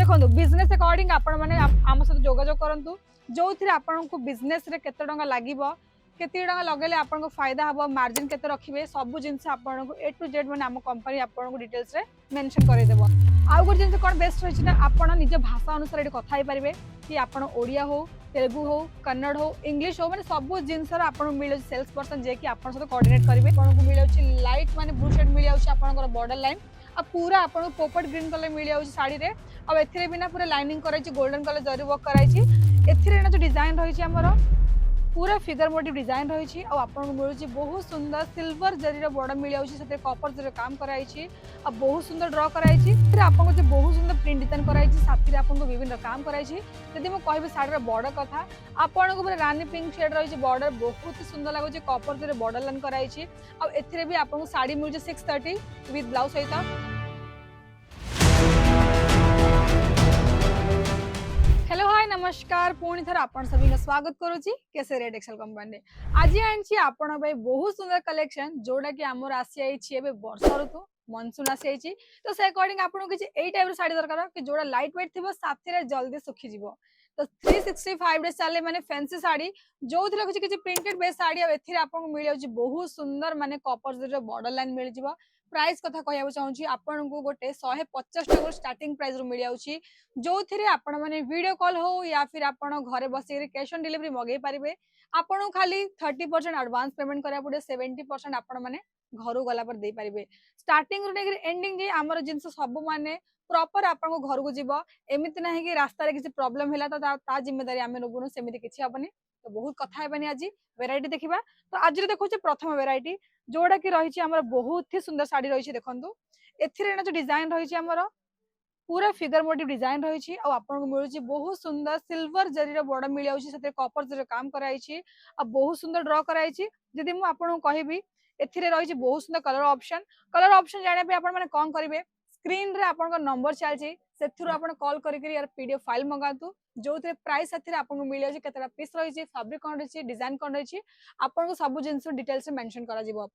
देखो business according आपण मैंने आम सहित जोगाजोग करूँ जो थी आपको बिजनेस केते टंका लगे केते टंका लगेले आपको फायदा हम मार्जिन केते रखिए सब जिन आपको ए टू जेड मैंने आम कंपनी आपको डिटेल्स रे मेंशन करदेव आउ गोटे जिन कौन बेस्ट रही ना आप निज भाषा अनुसार ये कथा पारे कि आप ओडिया हो तेलुगु हो कन्नड़ हो इंग्लिश हो मैंने सब जिनस आपको मिले सेल्स पर्सन जे कि आप कोऑर्डिनेट करेंगे आपको मिले लाइट माने ब्लू शेड मिल जाए बॉर्डर लाइन आ पूरा आपको पोपट ग्रीन कलर मिल जाए साड़ी रे अब एथिरे बिना पूरा लाइनिंग कराई गोल्डन कलर जरी वर्क कराई एथिरे जो डिजाइन रही है पूरा फिगर मोटिव डिजाइन रही आपको मिलूँ बहुत सुंदर सिल्वर जरी बॉर्डर मिल जाए कॉपर जरी काम कराई बहुत सुंदर ड्र कराई आपको जो बहुत सुंदर प्रिंट डिजाइन कराई साथी आपको विभिन्न काम कराई जदि मुझे कहि शाढ़ीर बॉर्डर कथा आपको पूरा रानी पिंक शेड रही बॉर्डर बहुत सुंदर लगुच कॉपर जरी बॉर्डर लाइन कराई आउ भी आपको शाढ़ी मिलूँ 630 विथ ब्लाउज सहित। हेलो हाय नमस्कार पुणी थर आपन सभी का स्वागत करुच्ची केसे रेड एक्सेल कंपनी आज आनी आपण बहुत सुंदर कलेक्शन जोड़ा कि आमर आसी वर्षा ऋतु मनसून आसी तो से अकॉर्डिंग आपको किसी यही टाइप साड़ी दरकार कि जोड़ा लाइट वेट थी साथी जल्दी सुखीज तो 365 डेज चले माने फैंसी साड़ी जो थी किसी प्रिंटेड बेस साड़ी आपको मिल जाए बहुत सुंदर माने कॉपर बॉर्डर लाइन मिल जाए प्राइस कथा कहना चाहूँगी आपन को गोटे 150 टका स्टार्टिंग प्राइस रू मिल जाऊँगी जो थी आपण मैंने वीडियो कॉल हो या फिर आपण घरे बस कैश ऑन डिलीवरी मगे पारे आपन खाली 30% एडवांस पेमेंट करा पड़े 70% आपण मैंने घर गला पर दे पारे स्टार्टिंग रू एंडिंग जे आमर जिनस सब माने प्रॉपर आपन घर को जीव एमती ना कि रास्तार किसी प्रॉब्लम है तो जिम्मेदारी आम नबुनु सेमती किसी हेनी तो बहुत कथा हेबानी आज वेराइटी देखा तो आज देखो प्रथम वेराइटी जोड़ा कि रही बहुत ही सुंदर शाड़ी रही देखो एथिरे जो डिजाइन रही पूरा फिगर मोटिव डिजाइन रही आपको मिलूँ बहुत सुंदर सिल्वर जरी बॉर्डर मिल जाए कॉपर जरी काम कराई बहुत सुंदर ड्र कराई जदि मुझे कहबी एथिरे रही बहुत सुंदर कलर ऑप्शन जाना आप कौन करेंगे स्क्रीन रे आपन नंबर चलती से कॉल करके यार पीडीएफ फाइल मंगातु जो प्राइस आपको मिल जाए केतटा पीस रही फैब्रिक कौन रही डिजाइन कौन रही आपको सब जिन डिटेल्स मेंशन करा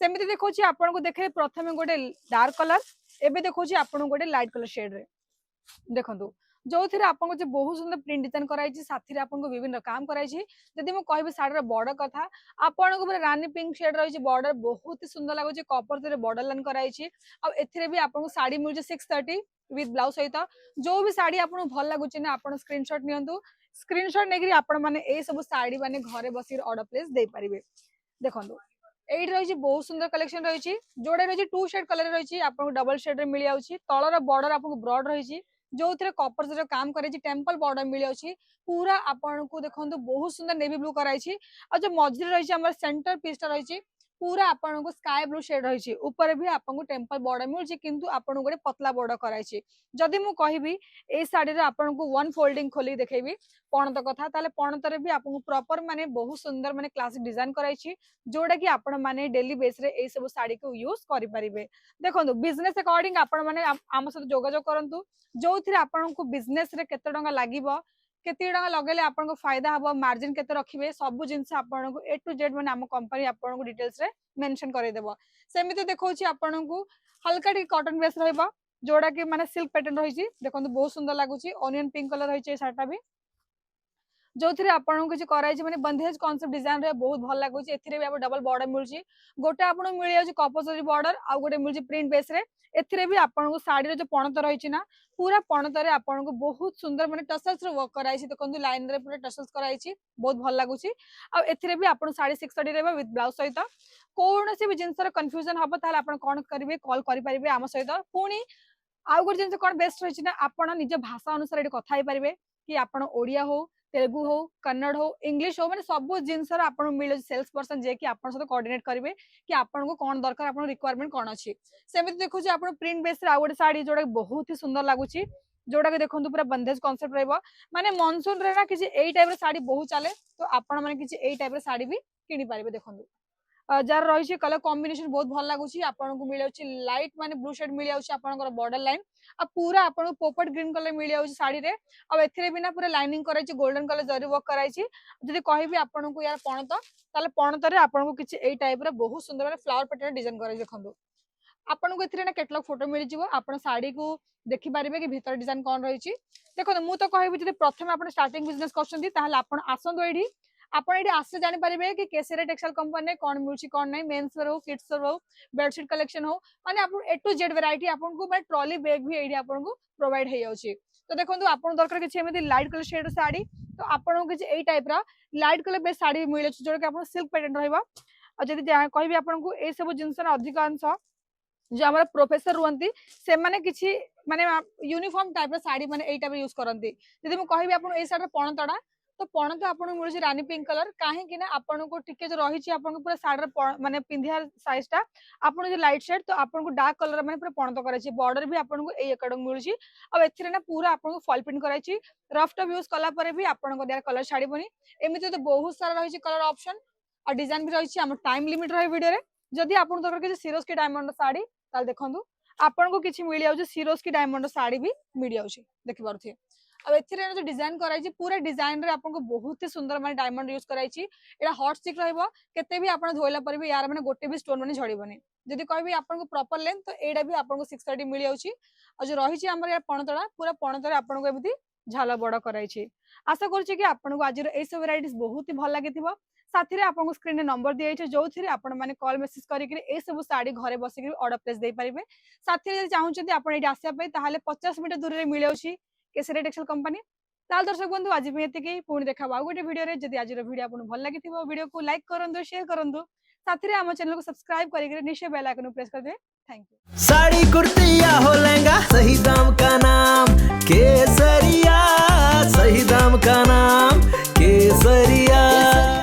सेमती देखो आपको देखे प्रथम गोटे डार्क कलर एबे देखो आपको गोटे लाइट कलर शेड रे देखो जो थी आपको जो बहुत सुंदर प्रिंट डिजाइन कराई साथी आपको विभिन्न काम कराई जदि मुझे कहि शाढ़ीर बॉर्डर कथा आपको पूरा रानी पिंक शेड रही बॉर्डर बहुत ही सुंदर लगुच कॉपर जरी बॉर्डर लाइन कराई आउ भी आपको शाढ़ी मिलूँ 630 विथ ब्लाउज सहित जो भी शाढ़ी आपको भल लगुच ना आप स्क्रीनशॉट नियंतु स्क्रीनशॉट नहीं आपण मैंने सब शाढ़ी मैंने घरे बस ऑर्डर प्लेस दे पारे देखो एट रही बहुत सुंदर कलेक्शन रही जोड़ा रही 2 शेड कलर रही आपको डबल शेड रे मिल जाऊँगी तलर बॉर्डर आपको ब्रॉड रही जो थे कॉपर जो काम करे टेम्पल बॉर्डर मिल जाऊँगी पूरा आपन को देखो बहुत सुंदर नेवी ब्लू कराई और जो मझे रही सेंटर पीसटा रही पूरा आपन को स्काई ब्लू शेड रही ऊपर भी आपको टेम्पल बॉर्डर मिलूँ किंतु आपन गोटे पतला बॉर्डर कराई जदि मु कहबी ए साड़ी आपन को वन फोल्डिंग खोली देखेबी पणत कथा ताले पणतरे भी आपको प्रॉपर माने बहुत सुंदर माने क्लासिक डिजाइन कराई जोड़ा कि आपण माने डेली बेस रे ए सब साड़ी को यूज करि परिबे देखो बिजनेस अकॉर्डिंग आपण माने आम सहित जोगाजोग करंतु जो थी आपको बिजनेस रे केते टंका लागिबो केते टंका लगेले आपको फायदा हम मार्जिन केते रखिए सब जिन आपको ए टू जेड मैंने आम कंपनी आपको डिटेल्स रे मेंशन करदेव सेमती देखो आपको हल्का टी कॉटन बेस रहा जोड़ा कि माने सिल्क पैटर्न रही देखो बहुत सुंदर लगुच ऑनियन पिंक कलर रही शार्टा भी जो थी आपको किसी कराई मैंने बंधेज कॉन्सेप्ट डिजाइन रे बहुत भल लगुच भी आप डबल बॉर्डर मिलूँ गोटे आपको मिल जाए कपसरी बॉर्डर आउ गोटे मिलूँ प्रिंट बेस रे एथिरे भी आपको शाढ़ी जो पणत रही ना पूरा पणतरे आपको बहुत सुंदर मैंने टसल्स वर्क कराई देखो लाइन रे पूरा टसल्स कराई बहुत भल लगुच आउ भी आपको शाढ़ी 630 रहा विथ ब्लाउज सहित कौन भी जिन कन्फ्यूजन हम ताल आप कौन करेंगे कॉल करेंगे आम सहित पुणी आउ गोटे जिन कौन बेस्ट रही ना आप निज भाषा अनुसार ये कथा पारे कि आप ओडिया हो तेलुगु हो कन्नड़ हो इंग्लिश हो मैंने सब जिनस आपको मिले सेल्स पर्सन जे कि आप कोऑर्डिनेट करेंगे कि आपको कौन दरकार आप रिक्वायरमेंट कौन अच्छी सेमती देखो आप प्रिंट बेस आउ गोटे शाढ़ी जोड़ा बहुत ही सुंदर लगुच जोड़ा कि देखो पूरा बंधेज कॉन्सेप्ट रहा माने मनसून रे ना किसी यही टाइप शाढ़ी बहुत चले तो आपण मैंने किसी यही टाइप शाढ़ी भी किनी पारे देखो जार रही कलर कॉम्बिनेशन बहुत भल लगुच आपको मिल जाए लाइट माने ब्लू शेड मिल जाए बॉर्डर लाइन आ पूरा आपको पोपट ग्रीन कलर मिल जाए शाढ़ी रे आउ भी ना पूरा लाइनिंग कराई गोल्डन कलर जरी वर्क कराई जब कहबी आपको यार पणत ताले पणतरे आपको किसी यही टाइप बहुत सुंदर फ्लावर पैटर्न डिजाइन कर देखो आपन को एथिरे ना कैटलॉग फोटो मिल जिवो आपन साड़ी को देखि पारिबे कि भीतर डिजाइन कोन रही छी देखो मु तो कहबी जदि प्रथम आपन स्टार्टिंग बिजनेस करछंती ताहले आपन आसंदो एडी आपन एडी आसे जानि पारिबे कि केसरे टेक्सटाइल कंपनी ने कोन मिलछि कोन नै मेंस वेयर हो किड्स वेयर हो बेडशीट कलेक्शन हो माने आपन ए टू जेड वैरायटी आपन को माने ट्रॉली बैग भी एडी आपन को प्रोवाइड हे जाउछि तो देखंतु आपन दरकार किछि एमिति लाइट कलर शेड साड़ी तो आपन को किछि एई टाइप रा लाइट कलर बेस साड़ी मिले जोटा कि आपन सिल्क पैटर्न रहइबा आ जदि कहबी आपन को ए सब जिंस ना अधिकांश जो हमारा प्रोफेसर रुहंती से माने किछि माने यूनिफॉर्म टाइप रा साड़ी माने एई टाइप यूज करंती जदि मु कहबी आपन ए साड़ी पणतडा तो पणत आपन को मिलछि रानी पिंक कलर काहे कि ना आपन को टिके जो रही छि आपन को पूरा साड़ी माने पिंधिया साइज टा आपन जो लाइट शेड तो आपन को डार्क कलर माने पूरा पणत कराइ छि बॉर्डर भी आपन को एई अकॉर्डिंग मिलछि अब एथिरे ना पूरा आपन को फॉल प्रिंट कराइ छि रफ टॉप यूज कला परे भी आपन को देर कलर छाड़ीबनी एमिति तो बहुत सारा रही छि कलर ऑप्शन और डिजाइन भी रही छि हम टाइम लिमिट रही वीडियो रे जदि आपन दरकार कि सिरोज की डायमंड साड़ी ताल देखंतु आपन को किछि मिल जाउ सिरोज की डायमंड साड़ी भी मिल जाउ देखि पारथि अब एथिरे जो डिजाइन कराइ छि पूरा डिजाइन रे आपन को बहुत ही सुंदर माने डायमंड यूज कराइ छि एटा हॉट स्टिक रहइबो केते भी आपन धोइला पर भी यार माने गोटे भी स्टोन माने झड़ीबनी जदि कहबी आपन को प्रॉपर लेंथ तो एडा भी आपन को 630 मिल जाउ और जो रही छि हमर या पणतडा पूरा पणतरे आपन को एमिति झाला बड़ कराइ छि आशा करछि कि आपन को आज ए सब वैरायटीज बहुत ही भल लागिथिबो साथी रे आपन को स्क्रीन रे नंबर दिया छै जो थिरे आपन माने कॉल मैसेज करि के ए सब साड़ी घरे बसी के ऑर्डर प्लेस दे परिबे साथी रे चाहू छथि आपन एठी आसिया पे ताहाले 50 मिनिट दूर रे मिले अछि केसरे टेक्सटाइल कंपनी ताल दर्शक बंधु आज भी एतिकी पुणी देखा आ गोटे वीडियो रे जदि आज वीडियो आपन भल लागिथिबो वीडियो को लाइक करंदो शेयर करंदो साथी रे हम चैनल को सब्सक्राइब करि के निश्चय बेल आइकन प्रेस कर दे थैंक यू साड़ी कुर्ती या हो लहंगा सही दाम का नाम केसरिया सही दाम का नाम केसरिया।